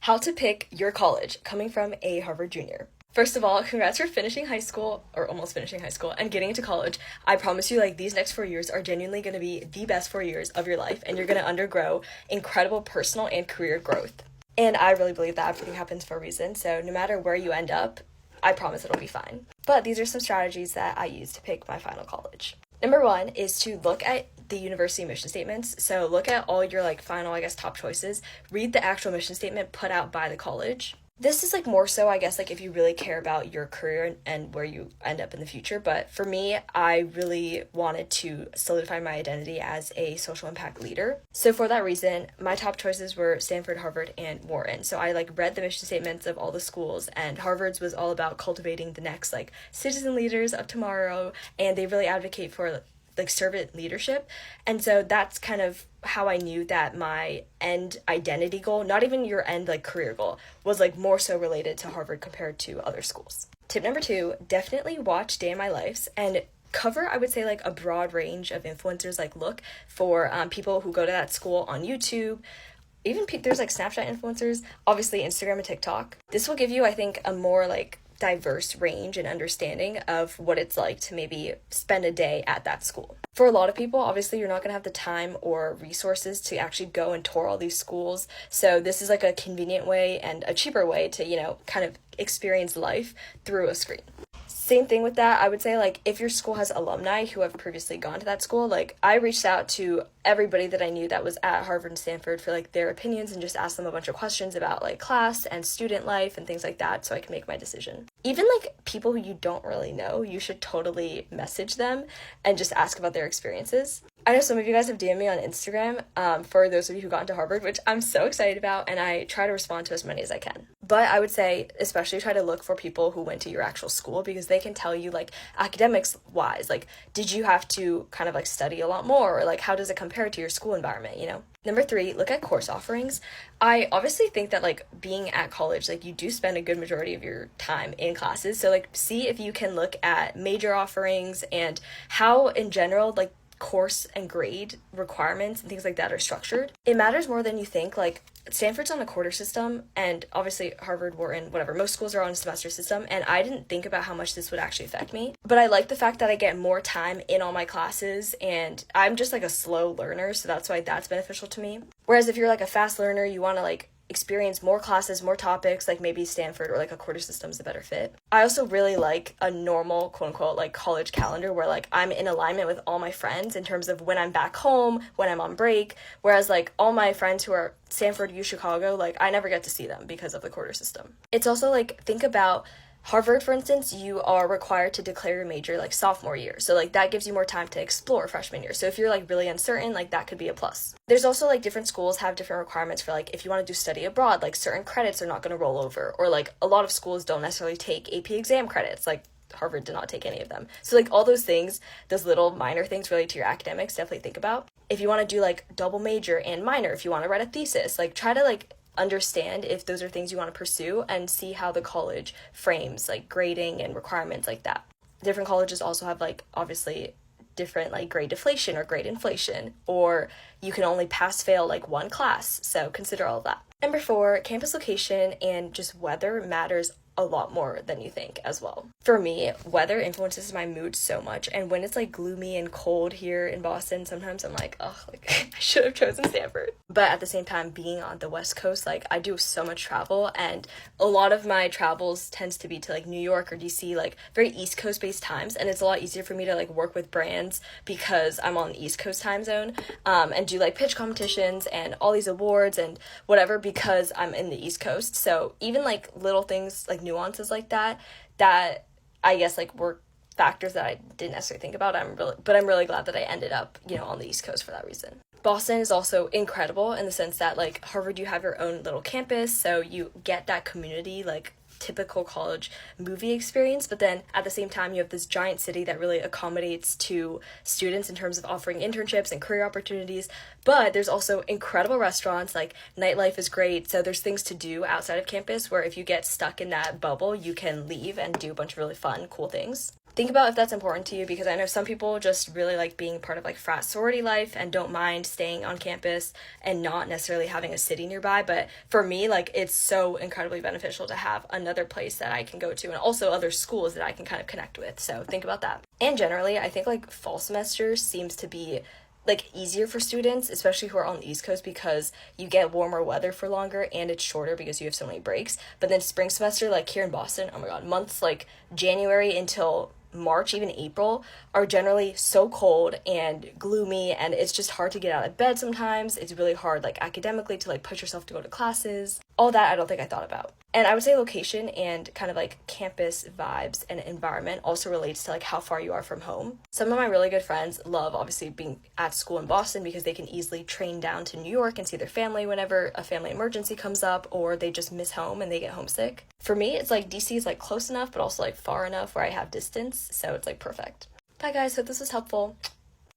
How to pick your college, coming from a Harvard junior. First of all, congrats for finishing high school, or almost finishing high school, and getting into college. I promise you, these next 4 years are genuinely going to be the best 4 years of your life, and you're going to undergo incredible personal and career growth. And I really believe that everything happens for a reason, so no matter where you end up, I promise it'll be fine. But these are some strategies that I use to pick my final college. Number one is to look at the university mission statements. So look at all your final, top choices. Read the actual mission statement put out by the college. This is more so, if you really care about your career and where you end up in the future. But for me, I really wanted to solidify my identity as a social impact leader. So for that reason, my top choices were Stanford, Harvard, and Wharton. So I read the mission statements of all the schools, and Harvard's was all about cultivating the next citizen leaders of tomorrow, and they really advocate for servant leadership. And so that's kind of how I knew that my end identity goal, not even your end career goal, was more so related to Harvard compared to other schools. Tip number two, definitely watch Day in My Lives and cover, I would say, a broad range of influencers. Look for people who go to that school on YouTube. Even there's Snapchat influencers, obviously Instagram and TikTok. This will give you, I think, a more diverse range and understanding of what it's like to maybe spend a day at that school. For a lot of people, obviously, you're not going to have the time or resources to actually go and tour all these schools. So this is a convenient way and a cheaper way to, kind of experience life through a screen. Same thing with that, I would say, if your school has alumni who have previously gone to that school, I reached out to everybody that I knew that was at Harvard and Stanford for, their opinions and just asked them a bunch of questions about, class and student life and things like that so I can make my decision. Even, people who you don't really know, you should totally message them and just ask about their experiences. I know some of you guys have DM'd me on Instagram for those of you who got into Harvard, which I'm so excited about, and I try to respond to as many as I can. But I would say especially try to look for people who went to your actual school because they can tell you, academics-wise, did you have to kind of, study a lot more, or, how does it compare to your school environment, Number three, look at course offerings. I obviously think that, being at college, you do spend a good majority of your time in classes. So, see if you can look at major offerings and how, in general, course and grade requirements and things like that are structured. It matters more than you think. Stanford's on a quarter system, and obviously Harvard, Wharton, whatever, most schools are on a semester system, and I didn't think about how much this would actually affect me. But I like the fact that I get more time in all my classes, and I'm just a slow learner, so that's why that's beneficial to me. Whereas if you're a fast learner, you want to experience more classes, more topics, maybe Stanford or a quarter system is a better fit. I also really like a normal, quote unquote, college calendar where I'm in alignment with all my friends in terms of when I'm back home, when I'm on break, whereas all my friends who are Stanford, U Chicago, I never get to see them because of the quarter system. It's also think about Harvard, for instance, you are required to declare your major sophomore year. So that gives you more time to explore freshman year. So if you're really uncertain, that could be a plus. There's also different schools have different requirements for if you want to do study abroad, certain credits are not going to roll over, or a lot of schools don't necessarily take AP exam credits. Harvard did not take any of them. So all those things, those little minor things related to your academics, definitely think about. If you want to do double major and minor, if you want to write a thesis, try to understand if those are things you want to pursue and see how the college frames grading and requirements like that. Different colleges also have obviously different grade deflation or grade inflation, or you can only pass fail one class, so consider all of that. Number four, campus location and just weather matters a lot more than you think as well. For me, weather influences my mood so much, and when it's gloomy and cold here in Boston, sometimes I'm I should have chosen Stanford. But at the same time, being on the West Coast, I do so much travel, and a lot of my travels tends to be to New York or DC, very East Coast based times, and it's a lot easier for me to work with brands because I'm on the East Coast time zone, and do pitch competitions and all these awards and whatever because I'm in the East Coast. So even little things nuances that I guess were factors that I didn't necessarily think about. I'm really glad that I ended up on the East Coast for that reason. Boston is also incredible in the sense that Harvard, you have your own little campus, so you get that community typical college movie experience, but then at the same time you have this giant city that really accommodates to students in terms of offering internships and career opportunities. But there's also incredible restaurants, nightlife is great, so there's things to do outside of campus where if you get stuck in that bubble, you can leave and do a bunch of really fun, cool things. Think about if that's important to you, because I know some people just really like being part of like frat sorority life and don't mind staying on campus and not necessarily having a city nearby. But for me, like, it's so incredibly beneficial to have another place that I can go to and also other schools that I can kind of connect with. So think about that. And generally, I think like fall semester seems to be like easier for students, especially who are on the East Coast, because you get warmer weather for longer and it's shorter because you have so many breaks. But then spring semester, like here in Boston, oh my god, months like January until March, even April, are generally so cold and gloomy, and it's just hard to get out of bed sometimes. It's really hard, like, academically to, like, push yourself to go to classes. All that I don't think I thought about. And I would say location and kind of, like, campus vibes and environment also relates to, like, how far you are from home. Some of my really good friends love, obviously, being at school in Boston because they can easily train down to New York and see their family whenever a family emergency comes up, or they just miss home and they get homesick. For me, it's like DC is like close enough, but also like far enough where I have distance, so it's like perfect. Bye guys, hope this was helpful.